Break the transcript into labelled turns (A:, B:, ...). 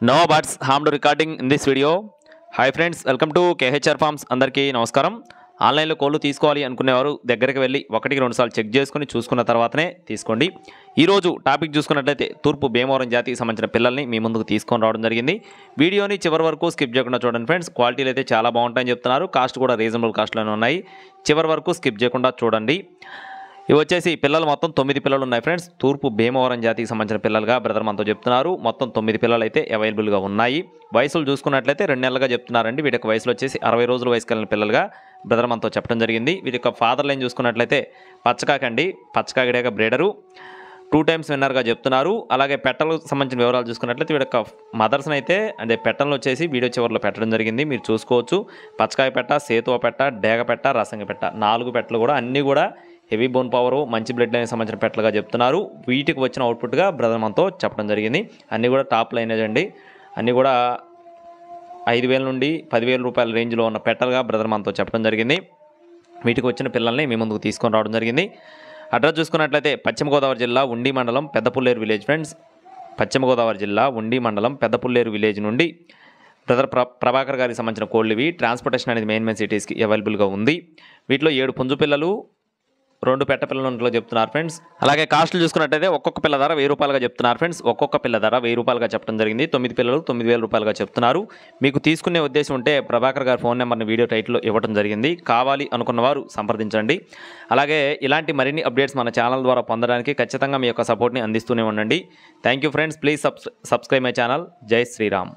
A: No buts harmed recording in this video. Hi friends, welcome to KHR Farms. అందరికీ నమస్కారం. ఆన్లైన్లో కోళ్ళు తీసుకోవాలి అనుకునేవారు దగ్గరికి వెళ్ళి ఒకటికి రెండు సార్లు చెక్ చేసుకుని చూసుకున్న తర్వాతనే తీసుకోండి. ఈరోజు టాపిక్ చూసుకున్నట్లయితే తూర్పు భీమవరం జాతికి సంబంధించిన పిల్లల్ని మీ ముందుకు తీసుకొని రావడం జరిగింది. వీడియోని చివరి వరకు స్కిప్ చేయకుండా చూడండి ఫ్రెండ్స్. క్వాలిటీలు అయితే చాలా బాగుంటాయని చెప్తున్నారు. కాస్ట్ కూడా రీజనబుల్ కాస్ట్లోనే ఉన్నాయి. చివరి వరకు స్కిప్ చేయకుండా చూడండి. ఇవి వచ్చేసి పిల్లలు మొత్తం 9 పిల్లలు ఉన్నాయి ఫ్రెండ్స్. తూర్పు భీమవరం జాతికి సంబంధించిన పిల్లలుగా బ్రదర్ మనతో చెప్తున్నారు. మొత్తం 9 పిల్లలు అయితే అవైలబుల్గా ఉన్నాయి. వయసులు చూసుకున్నట్లయితే 2 నెలలుగా చెప్తున్నారండి. వీటి వయసులో వచ్చేసి 60 రోజుల వయసు కలిగిన పిల్లలుగా బ్రదర్ మనతో చెప్పడం జరిగింది. వీటి యొక్క ఫాదర్ లైన్ చూసుకున్నట్లయితే పచ్చకాకండి, పచ్చకాకిడేక బ్రీడరు, 2 టైమ్స్ విన్నర్గా చెప్తున్నారు. అలాగే పెట్టలకు సంబంధించిన వివరాలు చూసుకున్నట్లయితే వీడి యొక్క మదర్స్ని అయితే అంటే పెట్టలను వచ్చేసి వీడియో చివరిలో పెట్టడం జరిగింది. మీరు చూసుకోవచ్చు. పచ్చకాయ పెట్ట, సేతువ పెట్ట, డేగ పెట్ట, రసంగ పెట్ట 4 పెట్టలు కూడా అన్నీ కూడా హెవీ బోన్ పవరు, మంచి బ్లడ్ లైన్ సంబంధించిన పెట్టలుగా చెప్తున్నారు. వీటికి వచ్చిన అవుట్పుట్గా బ్రదర్ మనతో చెప్పడం జరిగింది. అన్నీ కూడా టాప్ లైనేజ్ అండి. అన్నీ కూడా 5,000 నుండి 10,000 రూపాయల రేంజ్లో ఉన్న పెట్టలుగా బ్రదర్ మనతో చెప్పడం జరిగింది. వీటికి వచ్చిన పిల్లల్ని మీ ముందుకు తీసుకొని రావడం జరిగింది. అడ్రస్ చూసుకున్నట్లయితే పశ్చిమ గోదావరి జిల్లా ఉండి మండలం పెద్దపుల్లేరు విలేజ్ ఫ్రెండ్స్. పశ్చిమ గోదావరి జిల్లా ఉండి మండలం పెద్దపుల్లేరు విలేజ్ నుండి బ్రదర్ ప్రభాకర్ గారికి సంబంధించిన కోళ్ళవి. ట్రాన్స్పోర్టేషన్ అనేది మెయిన్ సిటీస్కి అవైలబుల్గా ఉంది. వీటిలో 7 పుంజు పిల్లలు, 2 పెట్ట పిల్లలు ఉన్నట్లు చెప్తున్నారు ఫ్రెండ్స్. అలాగే కాస్ట్లు చూసుకున్నట్టయితే ఒక్కొక్క పిల్ల ధర 1000 రూపాయలుగా చెప్తున్నారు ఫ్రెండ్స్. ఒక్కొక్క పిల్ల ధర 1000 రూపాయలుగా చెప్పడం జరిగింది. 9 పిల్లలు 9,000 రూపాయలుగా చెప్తున్నారు. మీకు తీసుకునే ఉద్దేశం ఉంటే ప్రభాకర్ గారి ఫోన్ నెంబర్ని వీడియో టైటిల్లో ఇవ్వడం జరిగింది. కావాలి అనుకున్నవారు సంప్రదించండి. అలాగే ఇలాంటి మరిన్ని అప్డేట్స్ మన ఛానల్ ద్వారా పొందడానికి ఖచ్చితంగా మీ యొక్క సపోర్ట్ని అందిస్తూనే ఉండండి. Thank you friends. Please subscribe my channel. జై శ్రీరామ్.